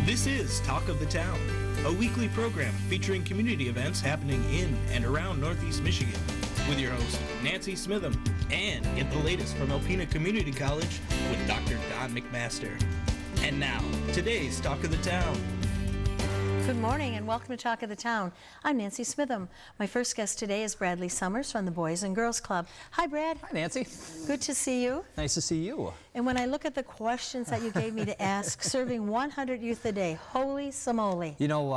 This is Talk of the Town, a weekly program featuring community events happening in and around Northeast Michigan, with your host, Nancy Smitham, and get the latest from Alpena Community College with Dr. Don McMaster. And now, today's Talk of the Town. Good morning and welcome to Talk of the Town. I'm Nancy Smitham. My first guest today is Bradley Summers from the Boys and Girls Club. Hi, Brad. Hi, Nancy. Good to see you. Nice to see you. And when I look at the questions that you gave me to ask, serving 100 youth a day, holy samole. You know,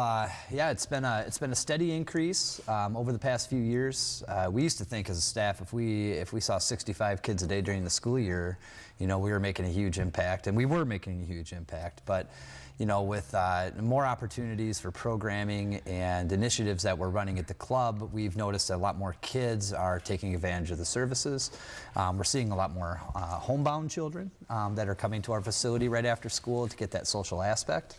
yeah, it's been a steady increase over the past few years. We used to think as a staff, if we saw 65 kids a day during the school year, you know, we were making a huge impact, and we were making a huge impact. But you know, with more opportunities for programming and initiatives that we're running at the club, we've noticed a lot more kids are taking advantage of the services. We're seeing a lot more homebound children that are coming to our facility right after school to get that social aspect.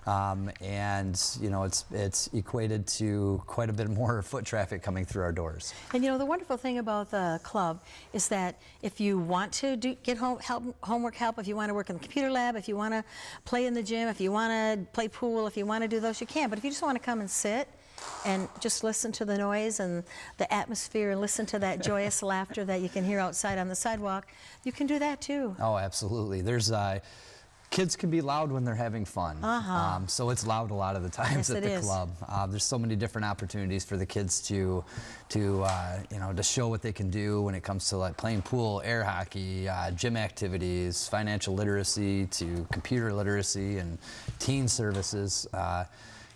And you know, it's equated to quite a bit more foot traffic coming through our doors. And you know, the wonderful thing about the club is that if you want to get homework help, if you want to work in the computer lab, if you want to play in the gym, if you want to play pool, if you want to do those, you can. But if you just want to come and sit and just listen to the noise and the atmosphere and listen to that joyous laughter that you can hear outside on the sidewalk, you can do that too. Oh, absolutely. There's kids can be loud when they're having fun, so it's loud a lot of the times at the club. There's so many different opportunities for the kids to you know, to show what they can do when it comes to like playing pool, air hockey, gym activities, financial literacy, to computer literacy and teen services.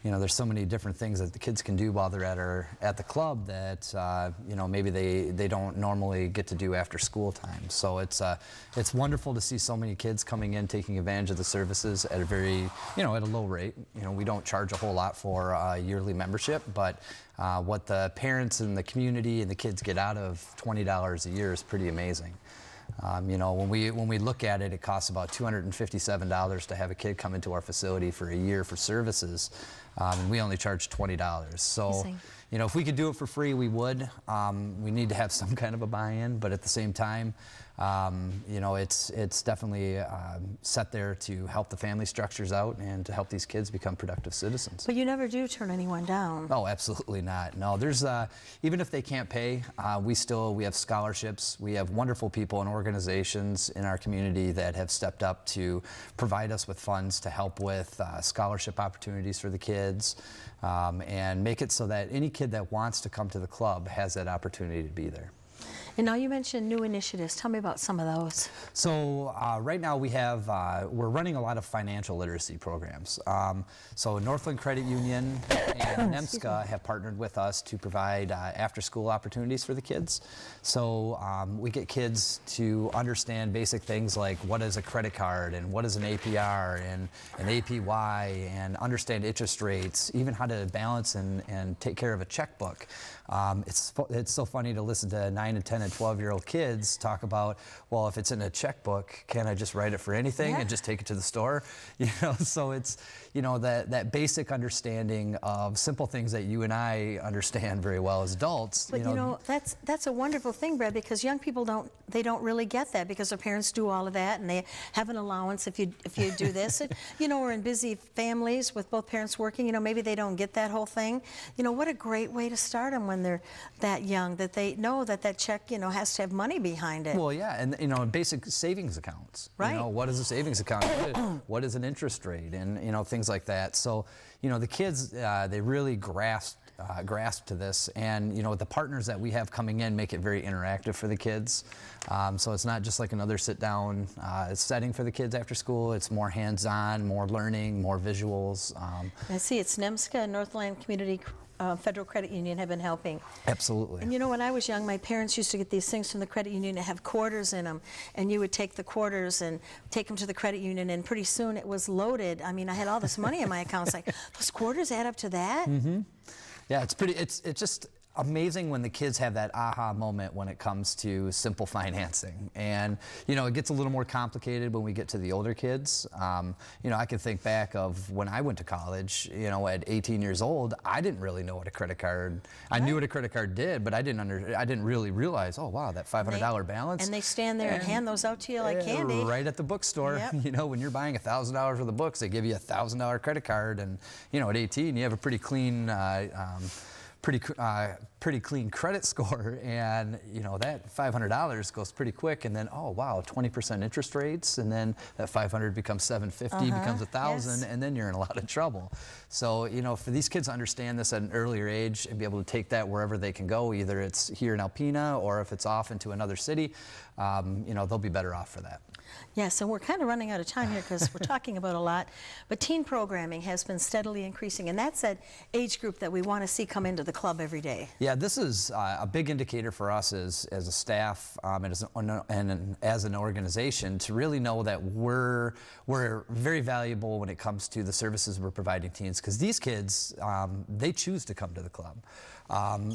You know, there's so many different things that the kids can do while they're at the club that you know, maybe they don't normally get to do after school time. So it's wonderful to see so many kids coming in taking advantage of the services at a very, you know, at a low rate. You know, we don't charge a whole lot for a yearly membership, but what the parents and the community and the kids get out of $20 a year is pretty amazing. You know, when we look at it, it costs about $257 to have a kid come into our facility for a year for services, and we only charge $20. So, you know, if we could do it for free, we would. We need to have some kind of a buy-in, but at the same time, you know, it's definitely set there to help the family structures out and to help these kids become productive citizens. But you never do turn anyone down. Oh, absolutely not. No, there's even if they can't pay, we have scholarships. We have wonderful people and organizations in our community that have stepped up to provide us with funds to help with scholarship opportunities for the kids, and make it so that any kid that wants to come to the club has that opportunity to be there. And now you mentioned new initiatives. Tell me about some of those. So right now we're running a lot of financial literacy programs. So Northland Credit Union and NEMSCA have partnered with us to provide after-school opportunities for the kids. So we get kids to understand basic things like what is a credit card and what is an APR and an APY, and understand interest rates, even how to balance and take care of a checkbook. It's so funny to listen to 9 and 10 and 12-year-old kids talk about, well, if it's in a checkbook, can't I just write it for anything and just take it to the store? You know, so it's, you know, that basic understanding of simple things that you and I understand very well as adults. But you know, that's a wonderful thing, Brad, because young people don't really get that, because their parents do all of that and they have an allowance if you do this. And, you know, we're in busy families with both parents working. You know, maybe they don't get that whole thing. You know, what a great way to start them when they're that young, that they know that check, you know, has to have money behind it. Well, yeah, and you know, basic savings accounts. Right. You know, what is a savings account? What is an interest rate? And you know, things like that. So, you know, the kids they really grasp to this, and you know, the partners that we have coming in make it very interactive for the kids. So it's not just like another sit-down setting for the kids after school. It's more hands-on, more learning, more visuals. I see. It's NEMSCA and Northland Community Federal Credit Union have been helping. Absolutely. And you know, when I was young, my parents used to get these things from the credit union that have quarters in them, and you would take the quarters and take them to the credit union, and pretty soon it was loaded. I mean, I had all this money in my account. It's like, those quarters add up to that? Mm-hmm. Yeah, it's pretty. It's just amazing when the kids have that aha moment when it comes to simple financing. And, you know, it gets a little more complicated when we get to the older kids. You know, I can think back of when I went to college, you know, at 18 years old, I didn't really know what a credit card, I knew what a credit card did, but I didn't really realize, oh wow, that $500 balance. And they stand there and hand those out to you like candy. Right at the bookstore. Yep. You know, when you're buying $1,000 worth of books, they give you a $1,000 credit card, and, you know, at 18, you have a pretty clean pretty clean credit score, and you know that $500 goes pretty quick, and then oh wow, 20% interest rates, and then that 500 becomes 750, becomes 1,000, and then you're in a lot of trouble. So you know, for these kids to understand this at an earlier age and be able to take that wherever they can go, either it's here in Alpena or if it's off into another city, you know, they'll be better off for that. Yes, and we're kind of running out of time here because we're talking about a lot, but teen programming has been steadily increasing, and that's that age group that we want to see come into the club every day. Yeah, this is a big indicator for us as a staff and as an organization to really know that we're very valuable when it comes to the services we're providing teens, because these kids, they choose to come to the club.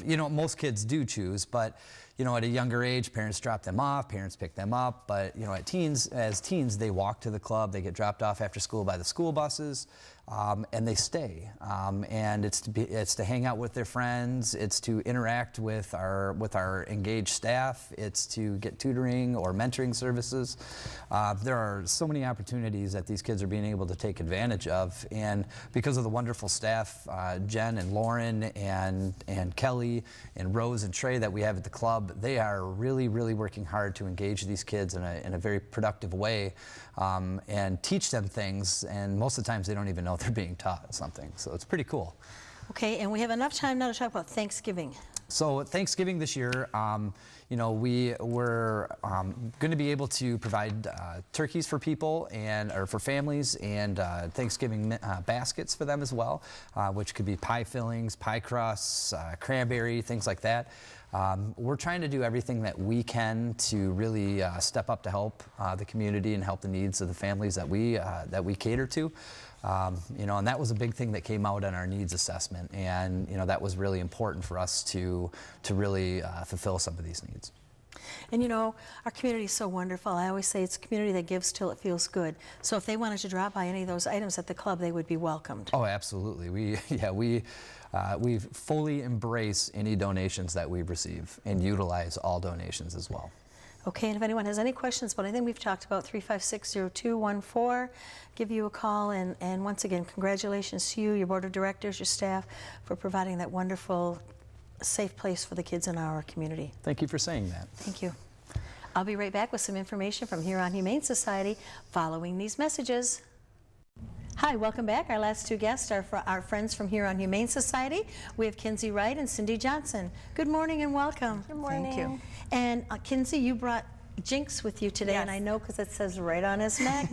You know, most kids do choose, but you know, at a younger age, parents drop them off, parents pick them up, but you know, as teens, they walk to the club, they get dropped off after school by the school buses, and they stay. And it's to hang out with their friends, it's to interact with our engaged staff, it's to get tutoring or mentoring services. There are so many opportunities that these kids are being able to take advantage of, and because of the wonderful staff, Jen and Lauren and Kelly and Rose and Trey that we have at the club, they are really working hard to engage these kids in a very productive way, and teach them things, and most of the times they don't even know they're being taught something, so it's pretty cool. Okay, and we have enough time now to talk about Thanksgiving. So Thanksgiving this year, you know, we're going to be able to provide turkeys for people or for families, and Thanksgiving baskets for them as well, which could be pie fillings, pie crusts, cranberry, things like that. We're trying to do everything that we can to really step up to help the community and help the needs of the families that we cater to. You know, and that was a big thing that came out in our needs assessment, and you know, that was really important for us to really fulfill some of these needs. And you know, our community is so wonderful. I always say it's a community that gives till it feels good. So if they wanted to drop by any of those items at the club, they would be welcomed. Oh, absolutely. We fully embrace any donations that we receive and utilize all donations as well. Okay, and if anyone has any questions about anything we've talked about, 356-0214, give you a call, and once again, congratulations to you, your board of directors, your staff, for providing that wonderful, safe place for the kids in our community. Thank you for saying that. Thank you. I'll be right back with some information from Huron Humane Society following these messages. Hi, welcome back. Our last two guests are our friends from Huron Humane Society. We have Kinsey Wright and Cindy Johnson. Good morning and welcome. Good morning. Thank you. And Kinsey, you brought Jinx with you today, and I know because it says right on his neck.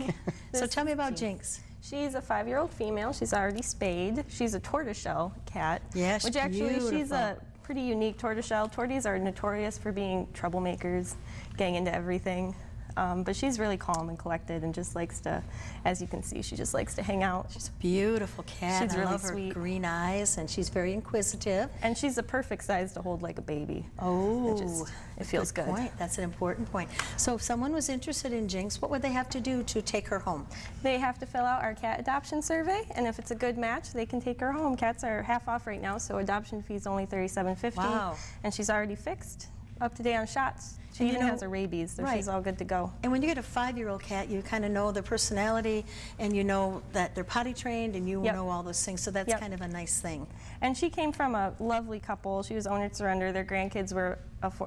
So tell me about Jinx. She's a 5-year-old female. She's already spayed. She's a tortoiseshell cat. Yes, which actually beautiful. She's a pretty unique tortoiseshell. Torties are notorious for being troublemakers, getting into everything. But she's really calm and collected, and just likes to, as you can see, she just likes to hang out. She's a beautiful cat. She's really I love sweet. her green eyes, and she's very inquisitive. And she's the perfect size to hold like a baby. Oh, it feels good. Point. That's an important point. So if someone was interested in Jinx, what would they have to do to take her home? They have to fill out our cat adoption survey, and if it's a good match, they can take her home. Cats are half off right now, so adoption fee is only $37.50. Wow. And she's already fixed, up to date on shots. She even has her rabies, so she's all good to go. And when you get a 5-year-old cat, you kind of know their personality, and you know that they're potty trained, and you know all those things, so that's kind of a nice thing. And she came from a lovely couple. She was owner surrender. Their grandkids were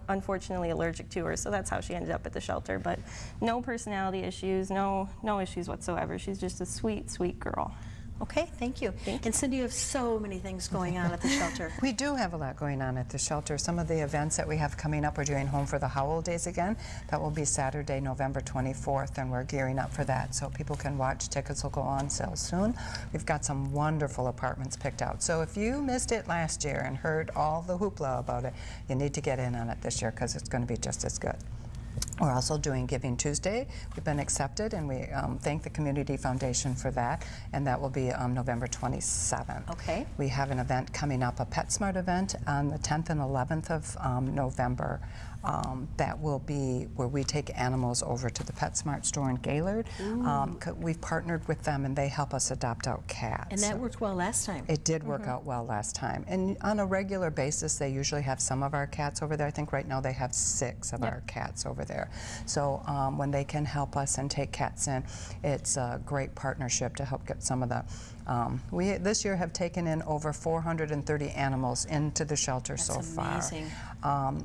unfortunately allergic to her, so that's how she ended up at the shelter. But no personality issues, no issues whatsoever. She's just a sweet, sweet girl. Okay, thank you. And Cindy, you have so many things going on at the shelter. We do have a lot going on at the shelter. Some of the events that we have coming up, we're doing Home for the Howell Days again. That will be Saturday, November 24th, and we're gearing up for that, so people can watch. Tickets will go on sale soon. We've got some wonderful apartments picked out. So if you missed it last year and heard all the hoopla about it, you need to get in on it this year, because it's going to be just as good. We're also doing Giving Tuesday. We've been accepted, and we thank the Community Foundation for that, and that will be November 27th. Okay. We have an event coming up, a PetSmart event, on the 10th and 11th of November. That will be where we take animals over to the PetSmart store in Gaylord. We've partnered with them, and they help us adopt out cats. And that worked well last time. It did work out well last time. And on a regular basis, they usually have some of our cats over there. I think right now they have 6 of our cats over there. So when they can help us and take cats in, it's a great partnership to help get some of the we this year have taken in over 430 animals into the shelter so far. That's amazing.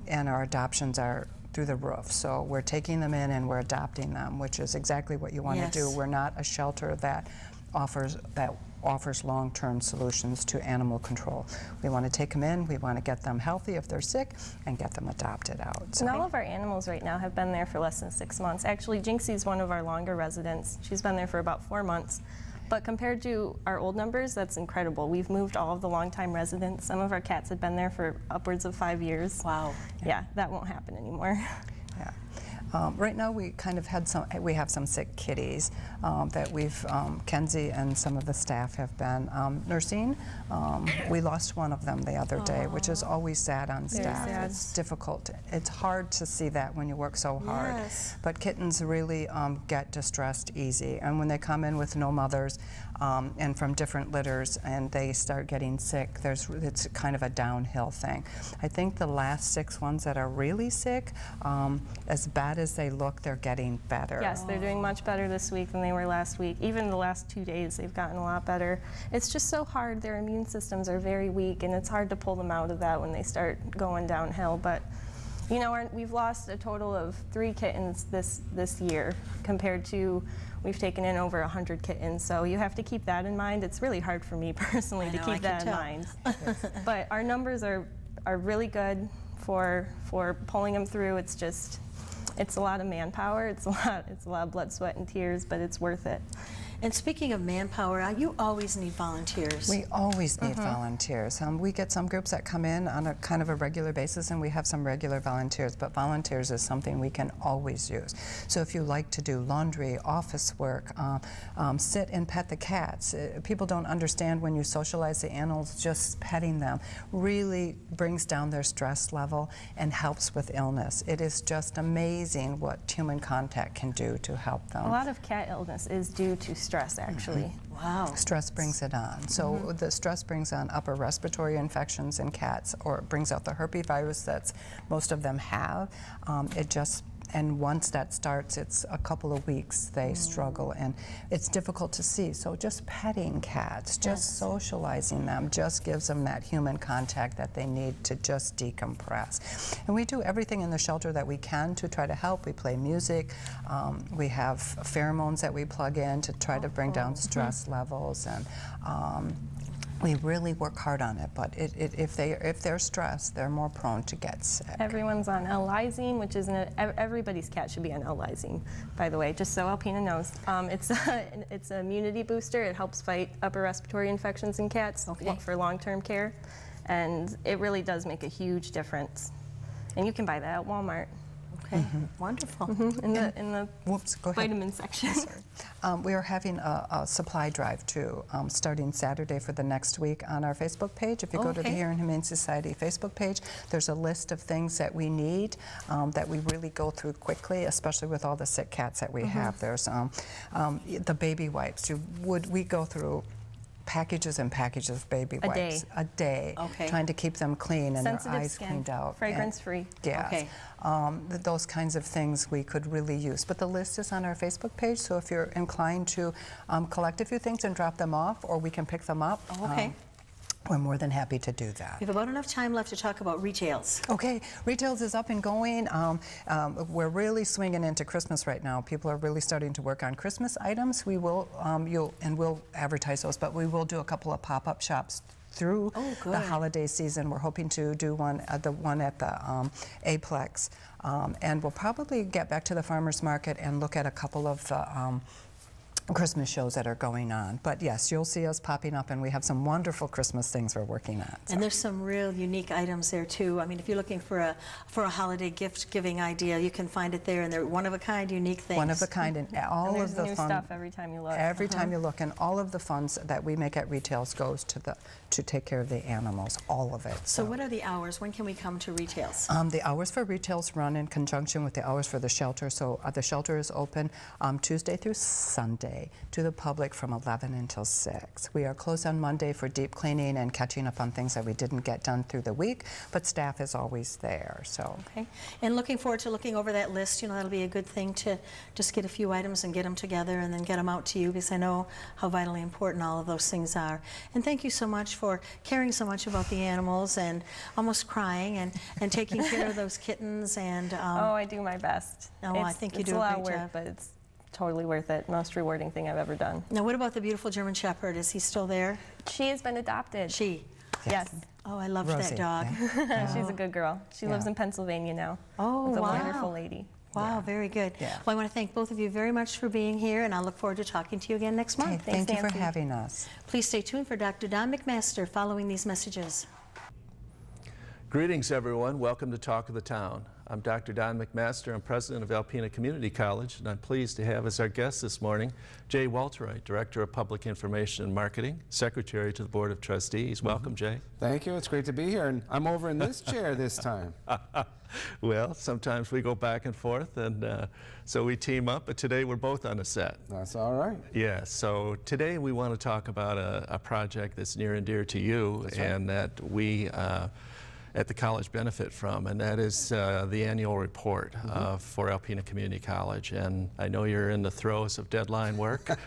And our adoptions are through the roof. So we're taking them in and we're adopting them, which is exactly what you want to do. We're not a shelter that offers long-term solutions to animal control. We want to take them in, we want to get them healthy if they're sick, and get them adopted out. So. And all of our animals right now have been there for less than 6 months. Actually, Jinxie's one of our longer residents. She's been there for about 4 months. But compared to our old numbers, that's incredible. We've moved all of the longtime residents. Some of our cats have been there for upwards of 5 years. Wow. Yeah, that won't happen anymore. Yeah. Right now we kind of we have some sick kitties that we've, Kenzie and some of the staff have been nursing. We lost one of them the other day, which is always sad on staff. Sad. It's difficult. It's hard to see that when you work so hard. Yes. But kittens really get distressed easy. And when they come in with no mothers and from different litters and they start getting sick, it's kind of a downhill thing. I think the last 6 ones that are really sick, as bad as they look, they're getting better. Yes, they're doing much better this week than they were last week. Even the last 2 days, they've gotten a lot better. It's just so hard. Their immune systems are very weak, and it's hard to pull them out of that when they start going downhill. But you know, we've lost a total of 3 kittens this year compared to we've taken in over 100 kittens. So you have to keep that in mind. It's really hard for me personally to keep that in mind. But our numbers are really good for pulling them through. It's just, it's a lot of manpower. It's a lot of blood, sweat, and tears, but it's worth it. And speaking of manpower, you always need volunteers. We always need volunteers. We get some groups that come in on a kind of a regular basis, and we have some regular volunteers, but volunteers is something we can always use. So if you like to do laundry, office work, sit and pet the cats. People don't understand when you socialize the animals, just petting them really brings down their stress level and helps with illness. It is just amazing what human contact can do to help them. A lot of cat illness is due to stress, actually. Wow. Stress brings it on. So the stress brings on upper respiratory infections in cats, or it brings out the herpesvirus that most of them have. And once that starts, it's a couple of weeks they struggle, and it's difficult to see. So just petting cats, just socializing them, just gives them that human contact that they need to just decompress. And we do everything in the shelter that we can to try to help. We play music. We have pheromones that we plug in to try to bring down stress levels, and we really work hard on it, but if they're stressed, they're more prone to get sick. Everyone's on L-lysine, which is everybody's cat should be on L-lysine, by the way, just so Alpina knows. It's an immunity booster. It helps fight upper respiratory infections in cats for long-term care, and it really does make a huge difference. And you can buy that at Walmart. Okay, wonderful. In the Whoops, go ahead. vitamin section. We are having a supply drive too, starting Saturday for the next week on our Facebook page. If you go to the Here and Humane Society Facebook page, there's a list of things that we need that we really go through quickly, especially with all the sick cats that we have. There's the baby wipes. We go through packages and packages of baby wipes a day, trying to keep them clean and Sensitive their eyes skin, cleaned out. fragrance-free. Yeah. Those kinds of things we could really use. But the list is on our Facebook page, so if you're inclined to collect a few things and drop them off, or we can pick them up, we're more than happy to do that. We have about enough time left to talk about retails. Okay, retails is up and going. We're really swinging into Christmas right now. People are really starting to work on Christmas items. We will, we'll advertise those, but we will do a couple of pop-up shops through the holiday season. We're hoping to do one at the Aplex, and we'll probably get back to the farmers market and look at a couple of Christmas shows that are going on. But yes, you'll see us popping up, and we have some wonderful Christmas things we're working on. So. And there's some real unique items there too. I mean, if you're looking for a holiday gift giving idea, you can find it there, and they're one of a kind, unique things. One of a kind, and all and of the new fun stuff every time you look. Every time you look, and all of the funds that we make at Retails goes to take care of the animals, all of it. So what are the hours? When can we come to Retails? The hours for Retails run in conjunction with the hours for the shelter. So the shelter is open Tuesday through Sunday to the public from 11 until 6. We are closed on Monday for deep cleaning and catching up on things that we didn't get done through the week, but staff is always there. So. Okay. And looking forward to looking over that list. You know, that'll be a good thing to just get a few items and get them together and then get them out to you, because I know how vitally important all of those things are. And thank you so much for caring so much about the animals and almost crying and taking care of those kittens. And oh, I do my best. Oh, I think you do a a lot great of work, job. but it's totally worth it. Most rewarding thing I've ever done. Now, what about the beautiful German Shepherd? Is he still there? She has been adopted. She? Yes. Oh, I loved Rosie, that dog. yeah. She's a good girl. She lives in Pennsylvania now. Oh, with a wow. wonderful lady. Wow, very good. Yeah. Well, I want to thank both of you very much for being here, and I look forward to talking to you again next month. Okay, thank you for Nancy. having us. Please stay tuned for Dr. Don McMaster following these messages. Greetings, everyone. Welcome to Talk of the Town. I'm Dr. Don McMaster. I'm president of Alpena Community College, and I'm pleased to have as our guest this morning Jay Walterite, Director of Public Information and Marketing, Secretary to the Board of Trustees. Welcome, Jay. Thank you. It's great to be here, and I'm over in this chair this time. Well, sometimes we go back and forth, and so we team up, but today we're both on a set. That's all right. Yeah, so today we want to talk about a project that's near and dear to you, That's right. and that we at the college benefit from, and that is the annual report for Alpena Community College. And I know you're in the throes of deadline work,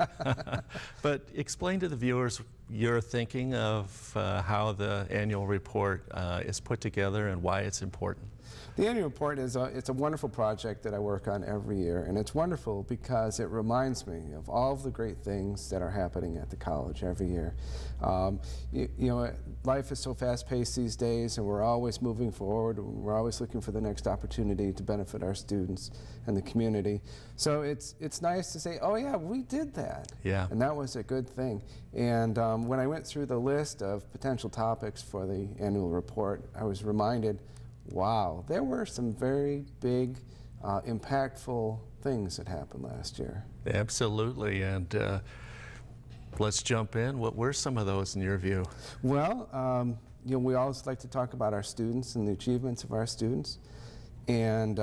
but explain to the viewers your thinking of how the annual report is put together and why it's important. The annual report is it's a wonderful project that I work on every year, and it's wonderful because it reminds me of all of the great things that are happening at the college every year. You know, life is so fast-paced these days, and we're always moving forward. We're always looking for the next opportunity to benefit our students and the community. So it's nice to say, oh yeah, we did that. Yeah. And that was a good thing. And when I went through the list of potential topics for the annual report, I was reminded, wow, there were some very big, impactful things that happened last year. Absolutely, and let's jump in. What were some of those in your view? Well, you know, we always like to talk about our students and the achievements of our students, and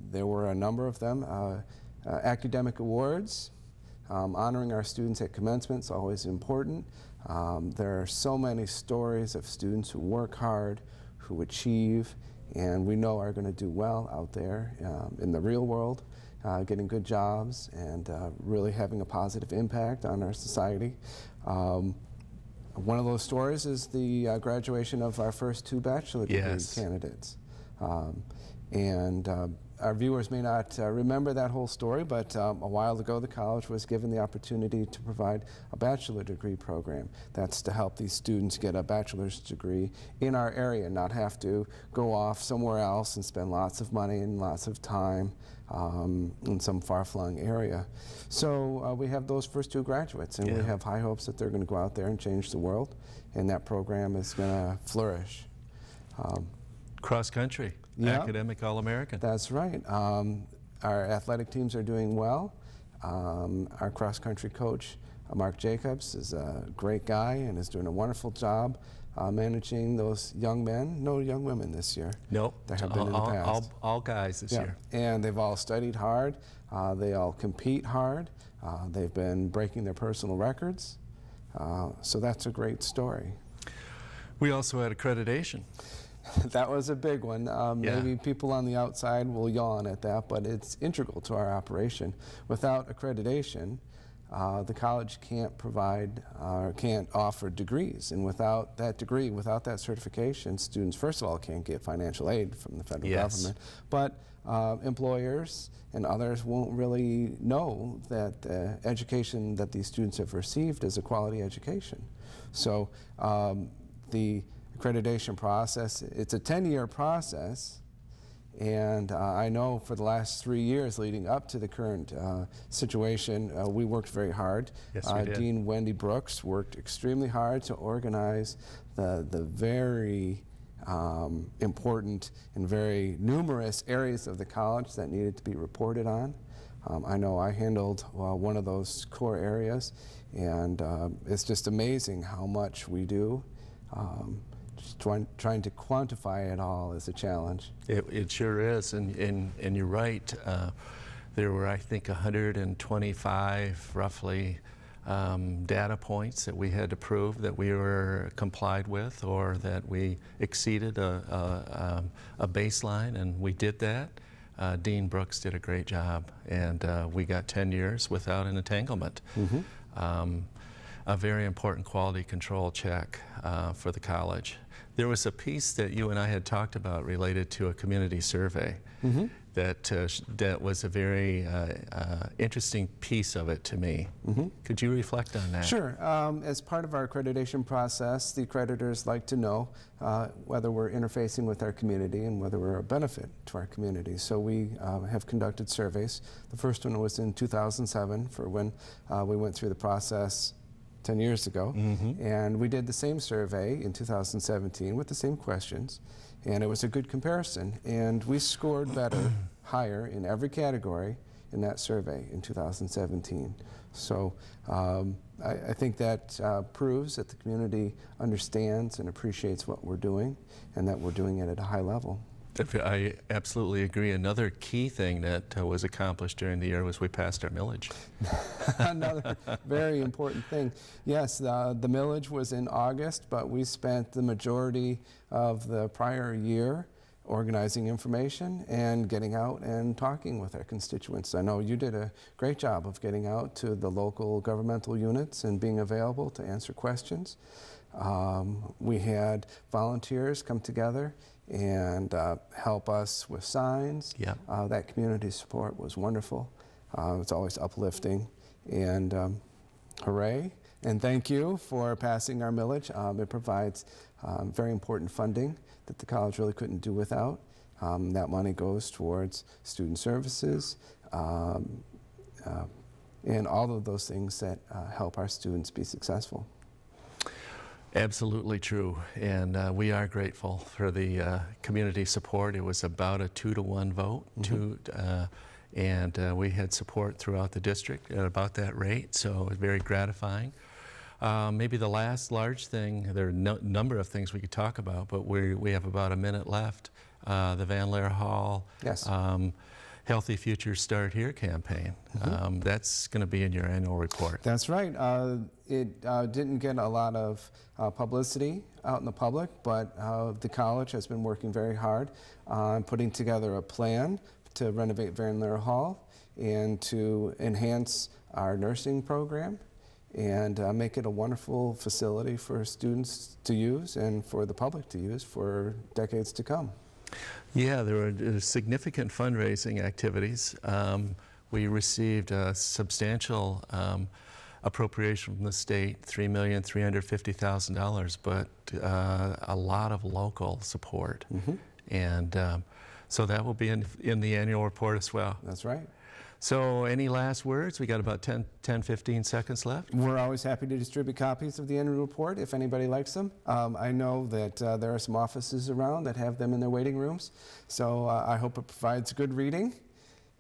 there were a number of them. Academic awards, honoring our students at commencement is always important. There are so many stories of students who work hard, who achieve, and we know are going to do well out there in the real world, getting good jobs and really having a positive impact on our society. One of those stories is the graduation of our first 2 bachelor degree candidates. Our viewers may not remember that whole story, but a while ago the college was given the opportunity to provide a bachelor degree program. That's to help these students get a bachelor's degree in our area, not have to go off somewhere else and spend lots of money and lots of time in some far-flung area. So we have those first 2 graduates, and we have high hopes that they're going to go out there and change the world, and that program is going to flourish. Cross country. Yeah. Academic All-American. That's right. Our athletic teams are doing well. Our cross-country coach, Mark Jacobs, is a great guy and is doing a wonderful job managing those young men. No young women this year. Nope. There have been in the past. All guys this year. And they've all studied hard. They all compete hard. They've been breaking their personal records. So that's a great story. We also had accreditation. That was a big one. Maybe people on the outside will yawn at that, but it's integral to our operation. Without accreditation, the college can't provide or can't offer degrees, and without that degree, without that certification, students first of all can't get financial aid from the federal government, but employers and others won't really know that the education that these students have received is a quality education. So the accreditation process, it's a 10-year process, And I know for the last 3 years leading up to the current situation, we worked very hard. Yes, we did. Dean Wendy Brooks worked extremely hard to organize the very important and very numerous areas of the college that needed to be reported on. I know I handled one of those core areas, and it's just amazing how much we do. Just trying to quantify it all is a challenge. It sure is, and you're right. There were, I think, 125 roughly data points that we had to prove that we were complied with or that we exceeded a baseline, and we did that. Dean Brooks did a great job, and we got 10 years without an entanglement. A very important quality control check for the college. There was a piece that you and I had talked about related to a community survey that was a very interesting piece of it to me. Could you reflect on that? Sure. As part of our accreditation process, the accreditors like to know whether we're interfacing with our community and whether we're a benefit to our community. So we have conducted surveys. The first one was in 2007 for when we went through the process 10 years ago, and we did the same survey in 2017 with the same questions, and it was a good comparison, and we scored better, higher in every category in that survey in 2017. So I think that proves that the community understands and appreciates what we're doing, and that we're doing it at a high level. I absolutely agree. Another key thing that was accomplished during the year was we passed our millage. Another very important thing. Yes, the millage was in August, but we spent the majority of the prior year organizing information and getting out and talking with our constituents. I know you did a great job of getting out to the local governmental units and being available to answer questions. We had volunteers come together and help us with signs. That community support was wonderful. It's always uplifting, and hooray, and thank you for passing our millage. It provides very important funding that the college really couldn't do without. That money goes towards student services and all of those things that help our students be successful. Absolutely true, and we are grateful for the community support. It was about a 2-to-1 vote, and we had support throughout the district at about that rate, so it was very gratifying. Maybe the last large thing, there are a number of things we could talk about, but we have about a minute left. The Van Laer Hall Healthy Futures Start Here campaign. That's going to be in your annual report. That's right. It didn't get a lot of publicity out in the public, but the college has been working very hard on putting together a plan to renovate Van Laer Hall and to enhance our nursing program and make it a wonderful facility for students to use and for the public to use for decades to come. Yeah, there were significant fundraising activities. We received a substantial appropriation from the state, $3,350,000, but a lot of local support. And so that will be in the annual report as well. That's right. So any last words? We got about 10-15 seconds left. We're always happy to distribute copies of the annual report if anybody likes them. I know that there are some offices around that have them in their waiting rooms, so I hope it provides good reading,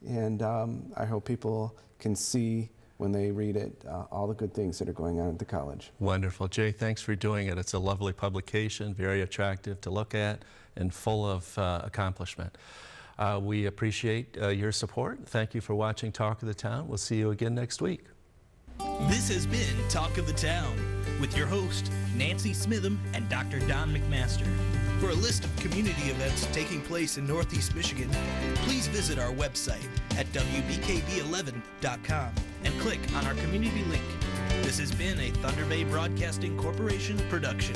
and I hope people can see when they read it all the good things that are going on at the college. Wonderful. Jay, thanks for doing it. It's a lovely publication, very attractive to look at, and full of accomplishment. We appreciate your support. Thank you for watching Talk of the Town. We'll see you again next week. This has been Talk of the Town with your host, Nancy Smitham and Dr. Don McMaster. For a list of community events taking place in Northeast Michigan, please visit our website at WBKB11.com and click on our community link. This has been a Thunder Bay Broadcasting Corporation production.